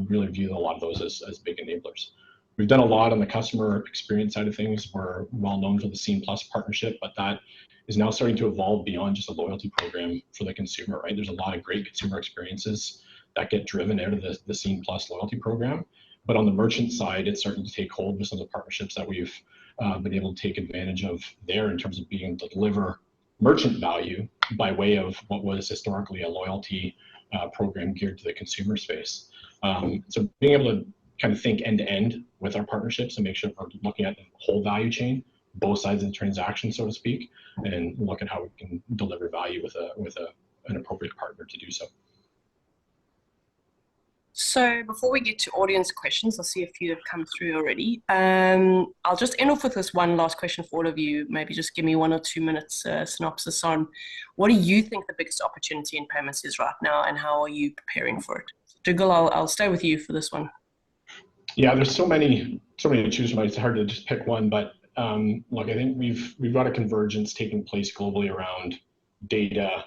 Really view a lot of those as big enablers. We've done a lot on the customer experience side of things. We're well known for the Scene+ partnership, but that is now starting to evolve beyond just a loyalty program for the consumer, right? There's a lot of great consumer experiences that get driven out of the Scene+ loyalty program. But on the merchant side, it's starting to take hold with some of the partnerships that we've been able to take advantage of there, in terms of being able to deliver merchant value by way of what was historically a loyalty program geared to the consumer space. So being able to kind of think end to end with our partnerships and make sure we're looking at the whole value chain, both sides of the transaction, so to speak, and look at how we can deliver value with an appropriate partner to do so. So before we get to audience questions, I'll see a few have come through already. I'll just end off with this one last question for all of you. Maybe just give me 1 or 2 minutes synopsis on what do you think the biggest opportunity in payments is right now, and how are you preparing for it? Dougal, I'll stay with you for this one. Yeah, there's so many to choose from. It's hard to just pick one, but look, I think we've got a convergence taking place globally around data,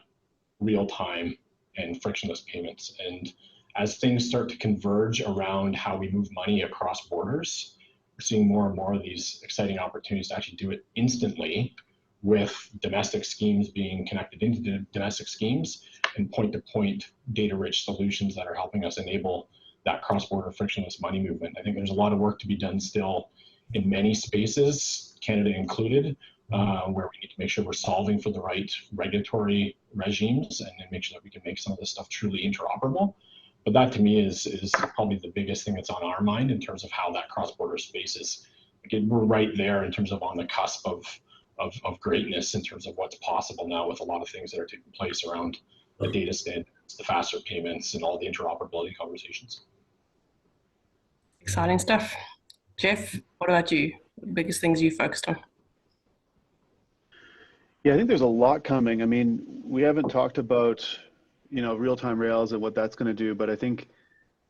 real time, and frictionless payments. And as things start to converge around how we move money across borders, we're seeing more and more of these exciting opportunities to actually do it instantly, with domestic schemes being connected into domestic schemes and point-to-point data-rich solutions that are helping us enable that cross-border frictionless money movement. I think there's a lot of work to be done still in many spaces, Canada included, where we need to make sure we're solving for the right regulatory regimes and make sure that we can make some of this stuff truly interoperable. But that to me is probably the biggest thing that's on our mind in terms of how that cross-border space is. Again, we're right there in terms of on the cusp of greatness in terms of what's possible now, with a lot of things that are taking place around the data standards, the faster payments, and all the interoperability conversations. Exciting stuff. Jeff, what about you? The biggest things you focused on? Yeah, I think there's a lot coming. I mean, we haven't talked about, real-time rails and what that's going to do, but I think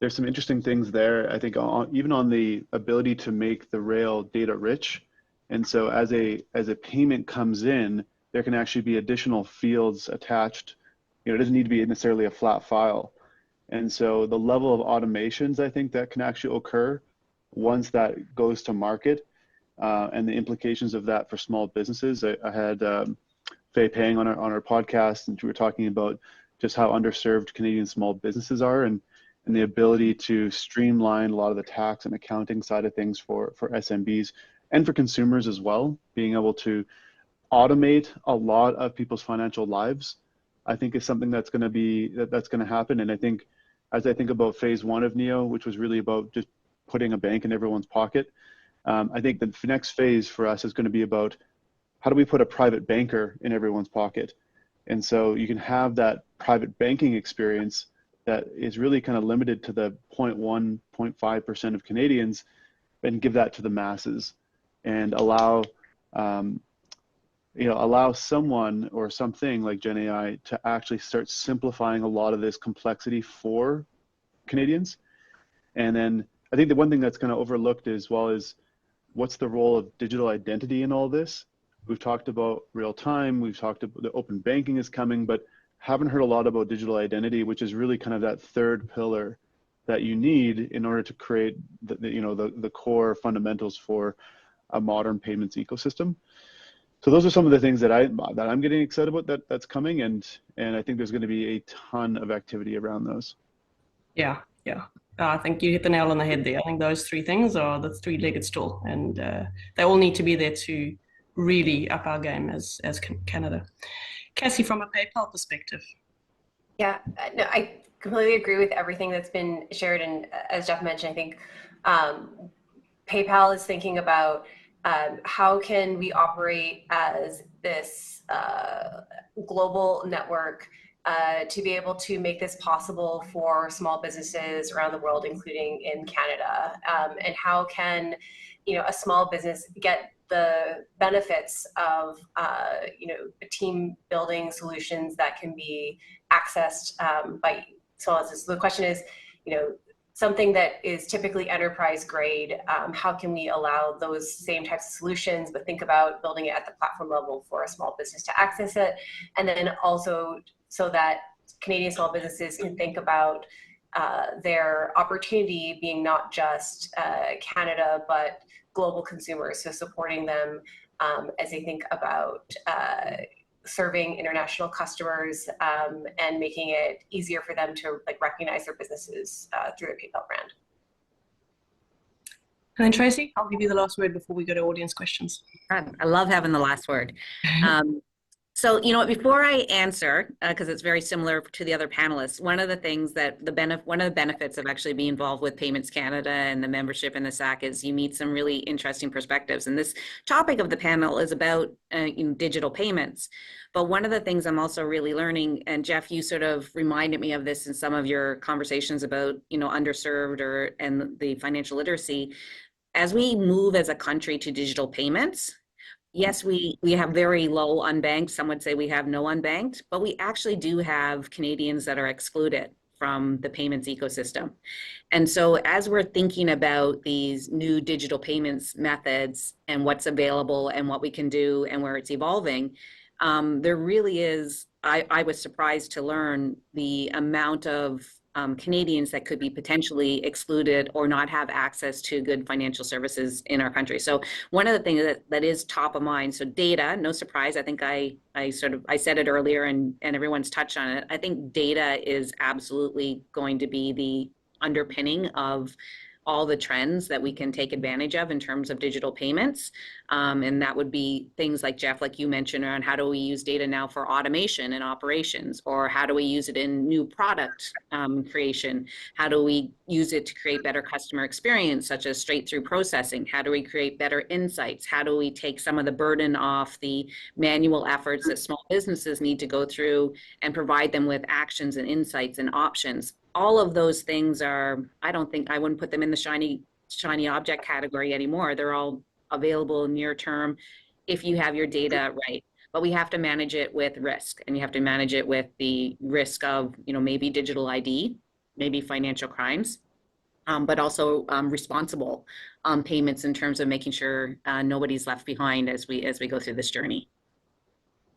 there's some interesting things there. I think even on the ability to make the rail data rich. And so as a payment comes in, there can actually be additional fields attached. It doesn't need to be necessarily a flat file. And so the level of automations, I think, that can actually occur once that goes to market, and the implications of that for small businesses. I had Faye Pang on our podcast, and we were talking about just how underserved Canadian small businesses are, and the ability to streamline a lot of the tax and accounting side of things for SMBs and for consumers as well. Being able to automate a lot of people's financial lives, I think, is something that's going to happen. And I think, as I think about phase 1 of NEO, which was really about just putting a bank in everyone's pocket, I think the next phase for us is going to be about how do we put a private banker in everyone's pocket. And so you can have that private banking experience that is really kind of limited to the 0.1, 0.5% of Canadians, and give that to the masses, and allow someone or something like Gen AI to actually start simplifying a lot of this complexity for Canadians. And then I think the one thing that's kind of overlooked as well is, what's the role of digital identity in all this? We've talked about real time, we've talked about the open banking is coming, but haven't heard a lot about digital identity, which is really kind of that third pillar that you need in order to create the core fundamentals for a modern payments ecosystem. So those are some of the things that I'm getting excited about that's coming, and I think there's going to be a ton of activity around those. Yeah. I think you hit the nail on the head there. I think those 3 things are the 3-legged stool, and they all need to be there to really up our game as Canada. Cassie, from a PayPal perspective. Yeah, no, I completely agree with everything that's been shared. And as Jeff mentioned, I think PayPal is thinking about how can we operate as this global network to be able to make this possible for small businesses around the world, including in Canada? And how can, a small business get the benefits of, team building solutions that can be accessed by small businesses? So the question is, something that is typically enterprise grade, how can we allow those same types of solutions, but think about building it at the platform level for a small business to access it? And then also so that Canadian small businesses can think about their opportunity being not just Canada, but global consumers. So supporting them as they think about serving international customers and making it easier for them to recognize their businesses through their PayPal brand. And then Tracy, I'll give you the last word before we go to audience questions. I love having the last word. So, before I answer, because it's very similar to the other panelists, one of the things that one of the benefits of actually being involved with Payments Canada and the membership in the SAC is you meet some really interesting perspectives. And this topic of the panel is about digital payments. But one of the things I'm also really learning, and Jeff, you sort of reminded me of this in some of your conversations about, underserved and the financial literacy, as we move as a country to digital payments. Yes, we have very low unbanked. Some would say we have no unbanked, but we actually do have Canadians that are excluded from the payments ecosystem. And so as we're thinking about these new digital payments methods and what's available and what we can do and where it's evolving, there really is, I was surprised to learn the amount of Canadians that could be potentially excluded or not have access to good financial services in our country. So one of the things that is top of mind, so data, no surprise, I think I said it earlier and everyone's touched on it. I think data is absolutely going to be the underpinning of all the trends that we can take advantage of in terms of digital payments. And that would be things like, Jeff, like you mentioned, around how do we use data now for automation and operations, or how do we use it in new product creation? How do we use it to create better customer experience, such as straight through processing? How do we create better insights? How do we take some of the burden off the manual efforts that small businesses need to go through and provide them with actions and insights and options? All of those things are, I wouldn't put them in the shiny object category anymore. They're all available near term if you have your data right. But we have to manage it with risk, and you have to manage it with the risk of, maybe digital ID, maybe financial crimes, but also responsible payments in terms of making sure nobody's left behind as we go through this journey.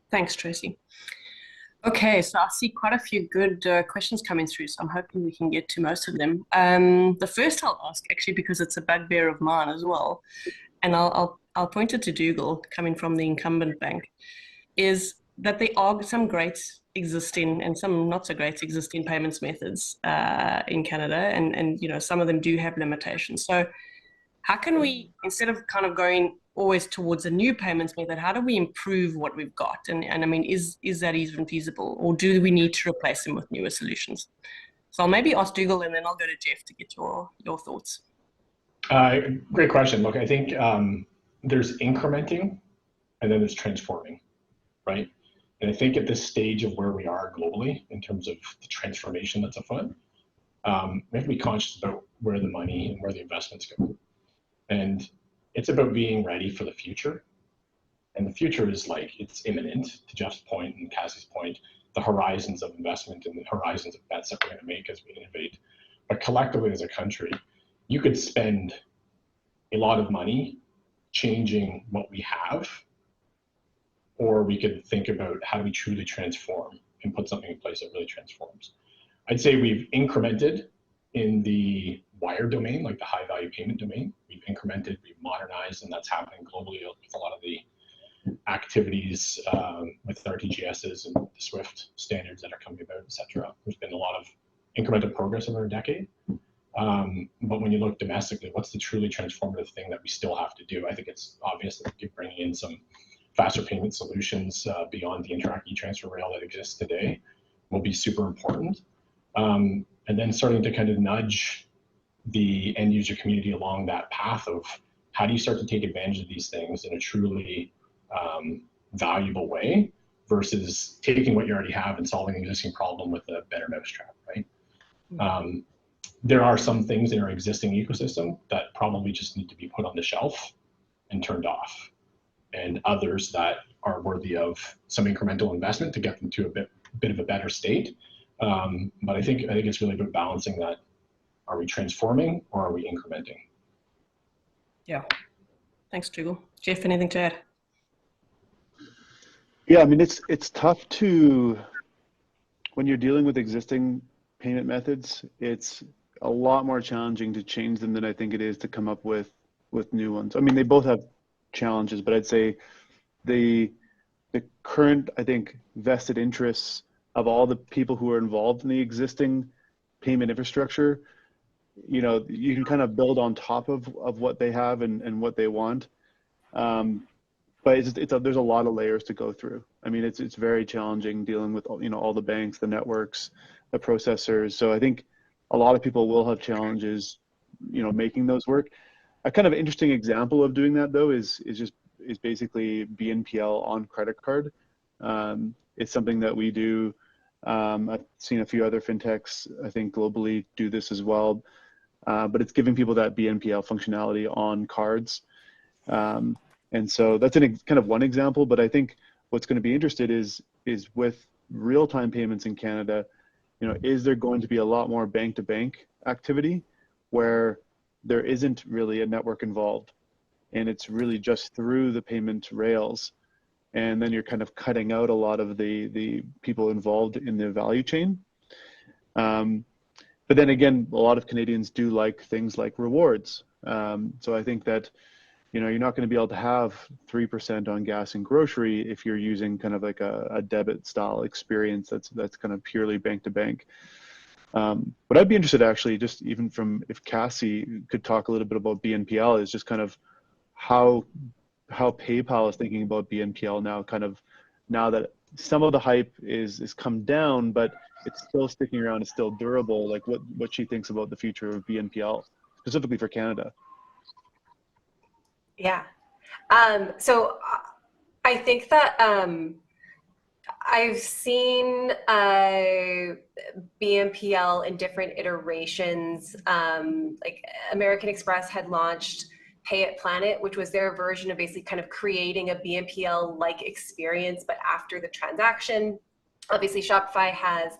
Thanks, Tracy. Okay, so I see quite a few good questions coming through, so I'm hoping we can get to most of them. The first I'll ask, actually, because it's a bugbear of mine as well, and I'll point it to Dougal, coming from the incumbent bank, is that there are some great existing and some not so great existing payments methods in Canada, and some of them do have limitations. So how can we, instead of kind of going always towards a new payments method, how do we improve what we've got? And I mean, is that even feasible, or do we need to replace them with newer solutions? So I'll maybe ask Dougal, and then I'll go to Jeff to get your thoughts. Great question. Look, I think there's incrementing and then there's transforming, right? And I think at this stage of where we are globally in terms of the transformation that's afoot, we have to be conscious about where the money and where the investments go. And it's about being ready for the future. And the future is it's imminent, to Jeff's point and Cassie's point, the horizons of investment and the horizons of bets that we're going to make as we innovate. But collectively as a country, you could spend a lot of money changing what we have, or we could think about how do we truly transform and put something in place that really transforms. I'd say we've incremented in the wire domain, like the high value payment domain. We've incremented, we've modernized, and that's happening globally with a lot of the activities with RTGSs and the SWIFT standards that are coming about, et cetera. There's been a lot of incremental progress over a decade. But when you look domestically, what's the truly transformative thing that we still have to do? I think it's obvious that bringing in some faster payment solutions beyond the Interac e-transfer rail that exists today will be super important. And then starting to kind of nudge the end user community along that path of how do you start to take advantage of these things in a truly valuable way versus taking what you already have and solving an existing problem with a better mousetrap, right? There are some things in our existing ecosystem that probably just need to be put on the shelf and turned off, and others that are worthy of some incremental investment to get them to a bit of a better state. But I think it's really about balancing that. Are we transforming or are we incrementing? Yeah. Thanks, Dougal. Jeff, anything to add? Yeah, I mean, it's tough to, when you're dealing with existing payment methods, it's a lot more challenging to change them than I think it is to come up with new ones. I mean, they both have challenges, but I'd say the current, I think, vested interests of all the people who are involved in the existing payment infrastructure, you know, you can kind of build on top of what they have and what they want. But there's a lot of layers to go through. I mean, it's very challenging dealing with, you know, all the banks, the networks, the processors. So I think a lot of people will have challenges, you know, making those work. A kind of interesting example of doing that though is basically BNPL on credit card. It's something that we do. I've seen a few other fintechs, I think globally, do this as well. But it's giving people that BNPL functionality on cards. And so that's kind of one example, but I think what's going to be interested is with real-time payments in Canada, you know, is there going to be a lot more bank-to-bank activity where there isn't really a network involved and it's really just through the payment rails, and then you're kind of cutting out a lot of the people involved in the value chain. But then again, a lot of Canadians do like things like rewards. So I think that, you know, you're not going to be able to have 3% on gas and grocery if you're using kind of like a debit style experience that's kind of purely bank to bank. But I'd be interested actually, just even from, if Cassie could talk a little bit about BNPL, is just kind of how PayPal is thinking about BNPL now, kind of now that some of the hype is come down, but it's still sticking around, it's still durable, like what she thinks about the future of BNPL, specifically for Canada. Yeah. So I think that I've seen BNPL in different iterations. Like American Express had launched Pay It Planet, which was their version of basically kind of creating a BNPL-like experience, but after the transaction. Obviously, Shopify has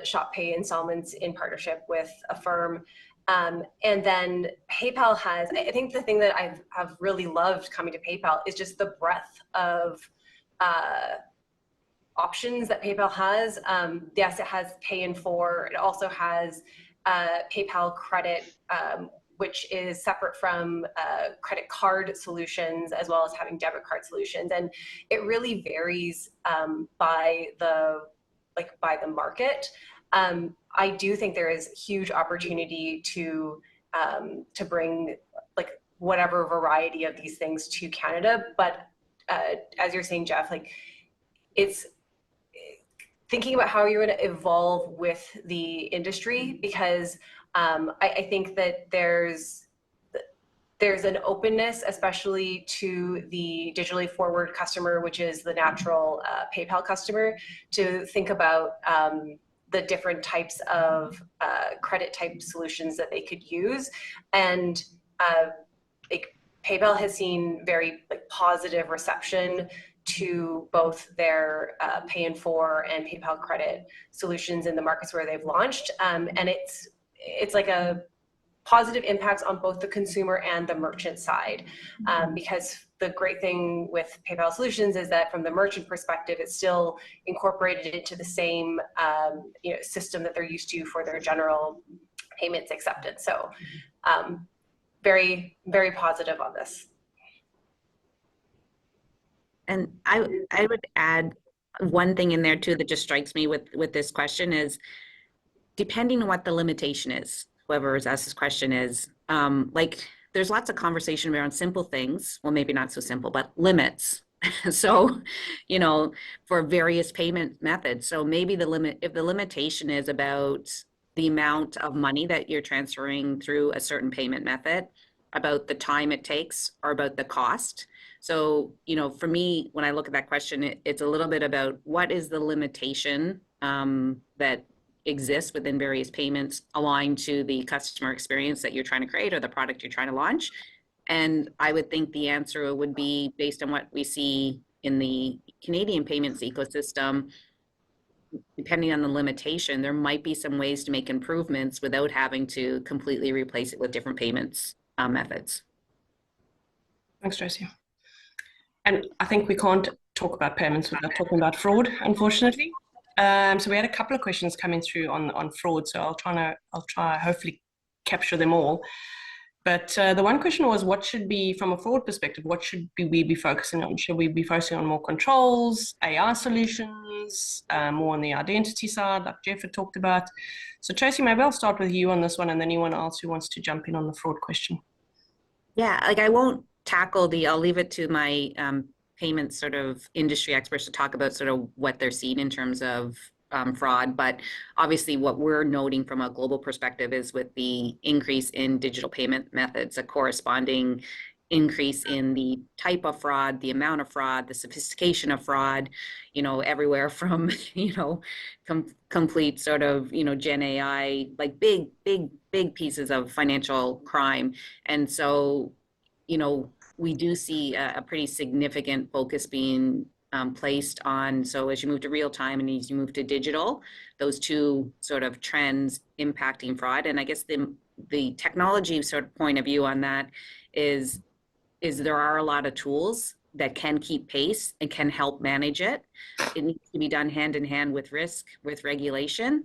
Shop Pay installments in partnership with Affirm. And then PayPal has, I think the thing that I've really loved coming to PayPal is just the breadth of options that PayPal has. Yes, it has Pay in 4. It also has PayPal Credit, which is separate from credit card solutions, as well as having debit card solutions. And it really varies by the market. I do think there is huge opportunity to bring like whatever variety of these things to Canada. But as you're saying, Jeff, like it's thinking about how you're going to evolve with the industry, because I think that there's an openness, especially to the digitally forward customer, which is the natural PayPal customer, to think about the different types of credit type solutions that they could use. And like PayPal has seen very positive reception to both their Pay in 4 and PayPal Credit solutions in the markets where they've launched. And it's like a positive impacts on both the consumer and the merchant side, because the great thing with PayPal solutions is that from the merchant perspective, it's still incorporated into the same system that they're used to for their general payments acceptance. So very, very positive on this. And I would add one thing in there too that just strikes me with this question is, depending on what the limitation is, whoever has asked this question is, like there's lots of conversation around simple things, well maybe not so simple, but limits. So, for various payment methods. So maybe if the limitation is about the amount of money that you're transferring through a certain payment method, about the time it takes or about the cost. So, for me, when I look at that question, it's a little bit about what is the limitation that exists within various payments aligned to the customer experience that you're trying to create or the product you're trying to launch. And I would think the answer would be based on what we see in the Canadian payments ecosystem. Depending on the limitation, there might be some ways to make improvements without having to completely replace it with different payments methods. Thanks, Tracy. And I think we can't talk about payments without talking about fraud, unfortunately. So we had a couple of questions coming through on fraud, so I'll try hopefully capture them all. But the one question was, what should be, from a fraud perspective, what should we be focusing on? Should we be focusing on more controls, AI solutions, more on the identity side, like Jeff had talked about? So Tracy, maybe I'll start with you on this one, and then anyone else who wants to jump in on the fraud question. Yeah, like I won't tackle I'll leave it to my payment sort of industry experts to talk about sort of what they're seeing in terms of fraud. But obviously what we're noting from a global perspective is with the increase in digital payment methods, a corresponding increase in the type of fraud, the amount of fraud, the sophistication of fraud, everywhere from, complete sort of, Gen AI, like big pieces of financial crime. And so, we do see a pretty significant focus being placed on, so as you move to real time and as you move to digital, those two sort of trends impacting fraud. And I guess the technology sort of point of view on that is there are a lot of tools that can keep pace and can help manage it. It needs to be done hand in hand with risk, with regulation.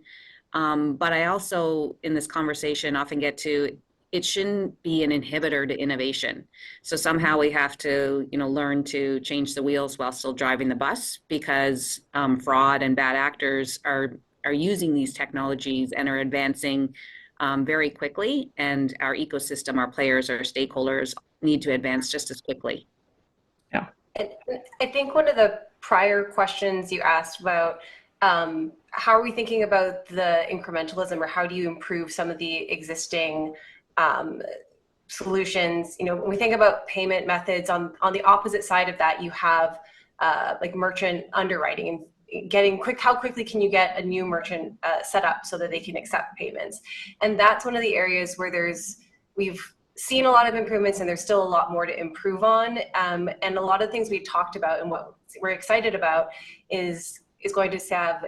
But I also, in this conversation, often get to, it shouldn't be an inhibitor to innovation. So somehow we have to, learn to change the wheels while still driving the bus, because fraud and bad actors are using these technologies and are advancing very quickly. And our ecosystem, our players, our stakeholders need to advance just as quickly. Yeah. I think one of the prior questions you asked about how are we thinking about the incrementalism, or how do you improve some of the existing solutions? When we think about payment methods, on the opposite side of that, you have like merchant underwriting and how quickly can you get a new merchant set up so that they can accept payments. And that's one of the areas where we've seen a lot of improvements, and there's still a lot more to improve on. And a lot of things we talked about and what we're excited about is going to have,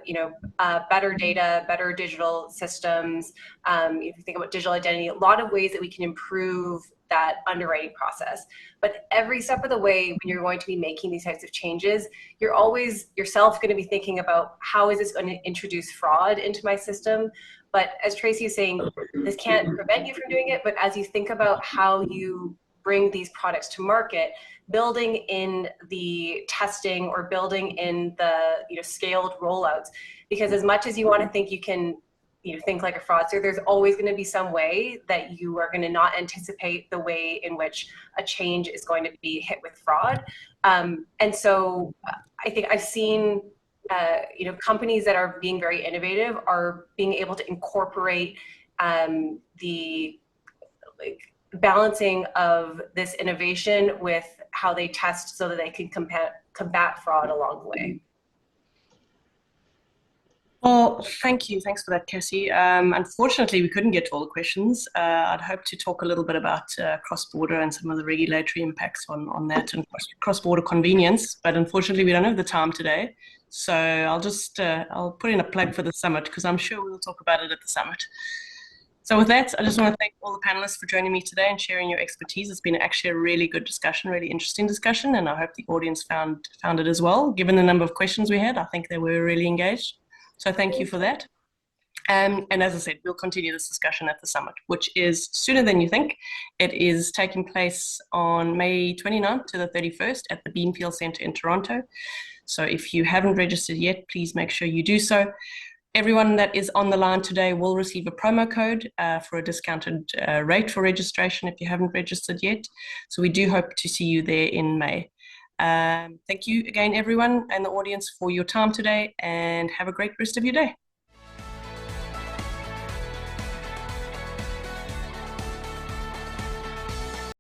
better data, better digital systems. If you think about digital identity, a lot of ways that we can improve that underwriting process. But every step of the way, when you're going to be making these types of changes, you're always yourself going to be thinking about, how is this going to introduce fraud into my system? But as Tracy is saying, this can't prevent you from doing it. But as you think about how you bring these products to market, building in the testing or building in the scaled rollouts, because as much as you want to think you can think like a fraudster, there's always going to be some way that you are going to not anticipate the way in which a change is going to be hit with fraud. And so I think I've seen companies that are being very innovative are being able to incorporate the balancing of this innovation with how they test so that they can combat fraud along the way. Well, thank you. Thanks for that, Cassie. Unfortunately, we couldn't get to all the questions. I'd hope to talk a little bit about cross-border and some of the regulatory impacts on that and cross-border convenience, but unfortunately, we don't have the time today. So I'll put in a plug for the summit, because I'm sure we'll talk about it at the summit. So with that, I just want to thank all the panelists for joining me today and sharing your expertise. It's been actually a really good discussion, really interesting discussion, and I hope the audience found it as well. Given the number of questions we had, I think they were really engaged. So thank you for that. And as I said, we'll continue this discussion at the summit, which is sooner than you think. It is taking place on May 29th to the 31st at the Beamfield Centre in Toronto. So if you haven't registered yet, please make sure you do so. Everyone that is on the line today will receive a promo code for a discounted rate for registration if you haven't registered yet. So we do hope to see you there in May. Thank you again, everyone and the audience, for your time today, and have a great rest of your day.